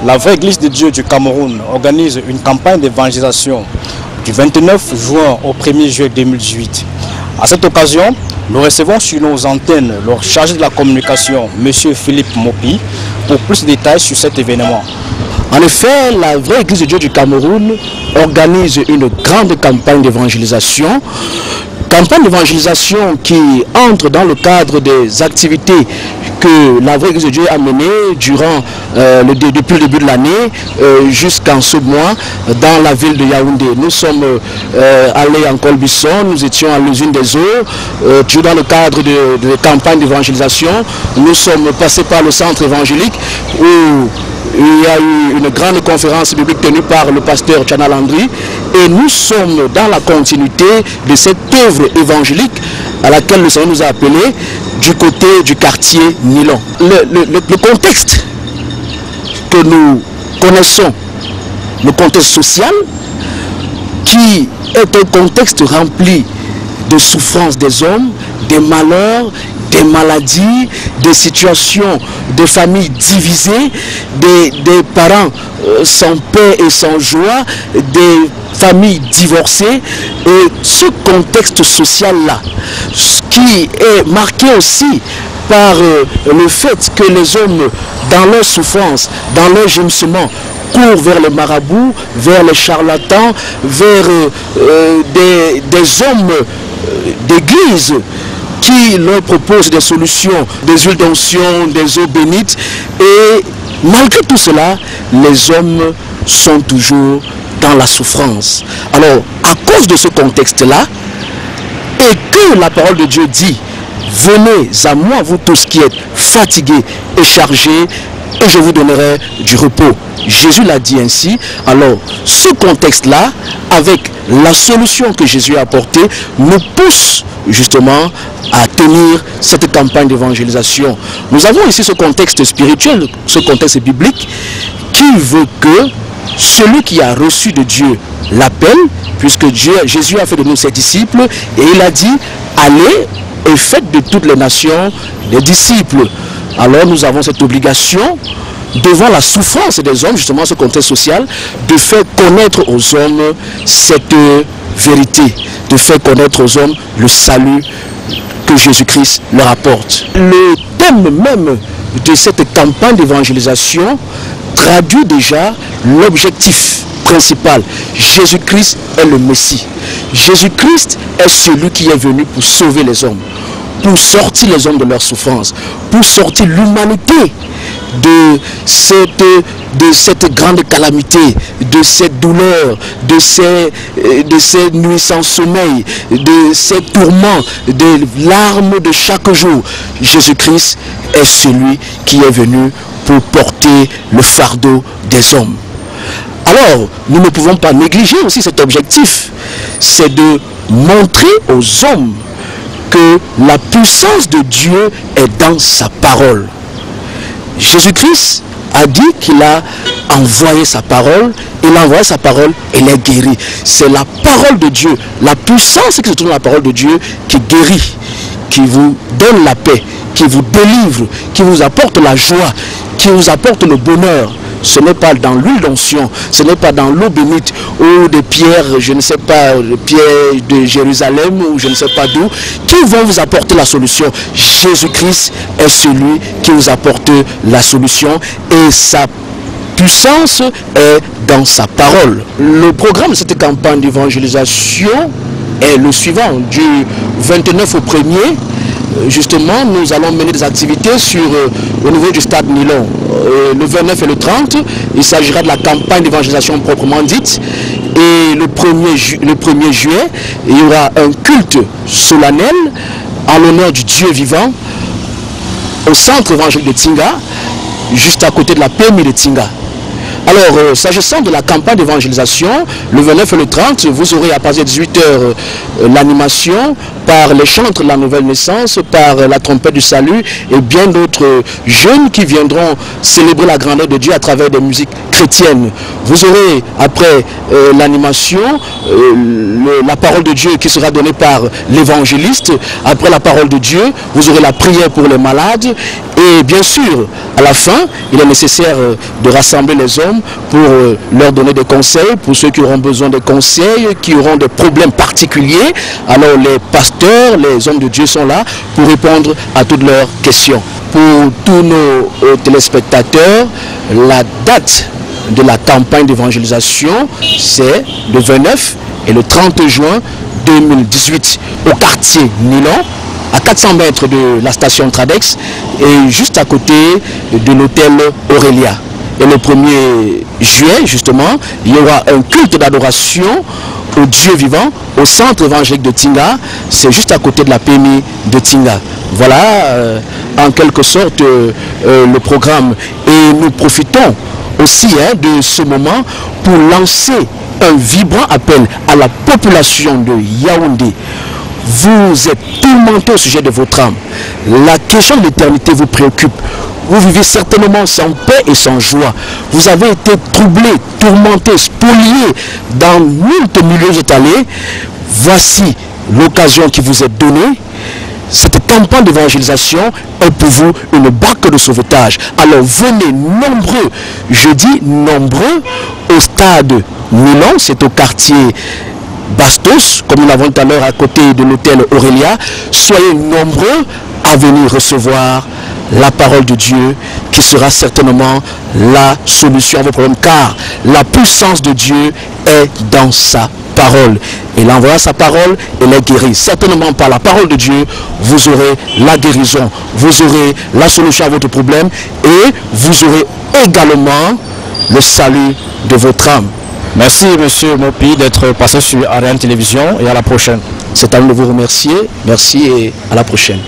la vraie Église de Dieu du Cameroun organise une campagne d'évangélisation du 29 juin au 1er juillet 2018. À cette occasion, nous recevons sur nos antennes le chargé de la communication, M. Philippe Mopi, pour plus de détails sur cet événement. En effet, la vraie Église de Dieu du Cameroun organise une grande campagne d'évangélisation. Campagne d'évangélisation qui entre dans le cadre des activités que la vraie Église de Dieu a menées depuis le début de l'année jusqu'en ce mois dans la ville de Yaoundé. Nous sommes allés en Colbisson, nous étions à l'usine des eaux, toujours dans le cadre de campagne d'évangélisation. Nous sommes passés par le centre évangélique où il y a eu une grande conférence biblique tenue par le pasteur Tchana Landry et nous sommes dans la continuité de cette œuvre évangélique à laquelle le Seigneur nous a appelés du côté du quartier Nilon. Le contexte que nous connaissons, le contexte social, qui est un contexte rempli de souffrances des hommes, des malheurs, des maladies, des situations de familles divisées, des parents sans paix et sans joie, des familles divorcées. Et ce contexte social-là, qui est marqué aussi par le fait que les hommes, dans leur souffrance, dans leur gémissement, courent vers les marabouts, vers les charlatans, vers des hommes d'église qui leur proposent des solutions, des huiles d'onction, des eaux bénites. Et malgré tout cela, les hommes sont toujours dans la souffrance. Alors, à cause de ce contexte-là, et que la parole de Dieu dit, venez à moi, vous tous qui êtes fatigués et chargés, et je vous donnerai du repos. Jésus l'a dit ainsi. Alors, ce contexte-là, avec la solution que Jésus a apportée, nous pousse justement à tenir cette campagne d'évangélisation. Nous avons ici ce contexte spirituel, ce contexte biblique, qui veut que celui qui a reçu de Dieu l'appel, puisque Jésus a fait de nous ses disciples, et il a dit, allez et faites de toutes les nations des disciples. Alors nous avons cette obligation, devant la souffrance des hommes, justement ce contexte social, de faire connaître aux hommes cette vérité, de faire connaître aux hommes le salut que Jésus-Christ leur apporte. Le thème même de cette campagne d'évangélisation traduit déjà l'objectif principal. Jésus-Christ est le Messie. Jésus-Christ est celui qui est venu pour sauver les hommes, pour sortir les hommes de leur souffrance, pour sortir l'humanité de cette grande calamité, de cette douleur, de ces nuits sans sommeil, de ces tourments, des larmes de chaque jour. Jésus-Christ est celui qui est venu pour porter le fardeau des hommes. Alors, nous ne pouvons pas négliger aussi cet objectif, c'est de montrer aux hommes que la puissance de Dieu est dans sa parole. Jésus-Christ a dit qu'il a envoyé sa parole, il a envoyé sa parole et il est guéri. C'est la parole de Dieu, la puissance qui se trouve dans la parole de Dieu qui guérit, qui vous donne la paix, qui vous délivre, qui vous apporte la joie, qui vous apporte le bonheur. Ce n'est pas dans l'huile d'onction, ce n'est pas dans l'eau bénite ou des pierres, je ne sais pas, des pierres de Jérusalem ou je ne sais pas d'où, qui vont vous apporter la solution. Jésus-Christ est celui qui vous apporte la solution et sa puissance est dans sa parole. Le programme de cette campagne d'évangélisation est le suivant. Du 29 au 1er, justement, nous allons mener des activités au niveau du stade Nilon. Le 29 et le 30, il s'agira de la campagne d'évangélisation proprement dite. Et le 1er juillet, il y aura un culte solennel en l'honneur du Dieu vivant au centre évangélique de Tinga, juste à côté de la PMI de Tinga. Alors, s'agissant de la campagne d'évangélisation, le 29 et le 30, vous aurez à partir de 18h l'animation par les chantres de la nouvelle naissance, par la trompette du salut et bien d'autres jeunes qui viendront célébrer la grandeur de Dieu à travers des musiques chrétiennes. Vous aurez après l'animation la parole de Dieu qui sera donnée par l'évangéliste. Après la parole de Dieu, vous aurez la prière pour les malades et Et bien sûr, à la fin, il est nécessaire de rassembler les hommes pour leur donner des conseils, pour ceux qui auront besoin de conseils, qui auront des problèmes particuliers. Alors les pasteurs, les hommes de Dieu sont là pour répondre à toutes leurs questions. Pour tous nos téléspectateurs, la date de la campagne d'évangélisation, c'est le 29 et le 30 juin 2018 au quartier Nilon, à 400 mètres de la station Tradex et juste à côté de l'hôtel Aurélia. Et le 1er juillet, justement, il y aura un culte d'adoration au Dieu vivant au centre évangélique de Tinga. C'est juste à côté de la PMI de Tinga. Voilà, en quelque sorte, le programme. Et nous profitons aussi de ce moment pour lancer un vibrant appel à la population de Yaoundé. Vous êtes tourmenté au sujet de votre âme. La question de l'éternité vous préoccupe. Vous vivez certainement sans paix et sans joie. Vous avez été troublé, tourmenté, spolié dans moult milieux étalés. Voici l'occasion qui vous est donnée. Cette campagne d'évangélisation est pour vous une barque de sauvetage. Alors venez nombreux, je dis nombreux, au stade Milan, c'est au quartier Bastos, comme nous l'avons tout à l'heure à côté de l'hôtel Aurélia. Soyez nombreux à venir recevoir la parole de Dieu qui sera certainement la solution à vos problèmes, car la puissance de Dieu est dans sa parole. Il envoie sa parole et les guérit. Certainement par la parole de Dieu, vous aurez la guérison, vous aurez la solution à votre problème et vous aurez également le salut de votre âme. Merci monsieur Mopi d'être passé sur Ariane Télévision et à la prochaine. C'est à nous de vous remercier. Merci et à la prochaine.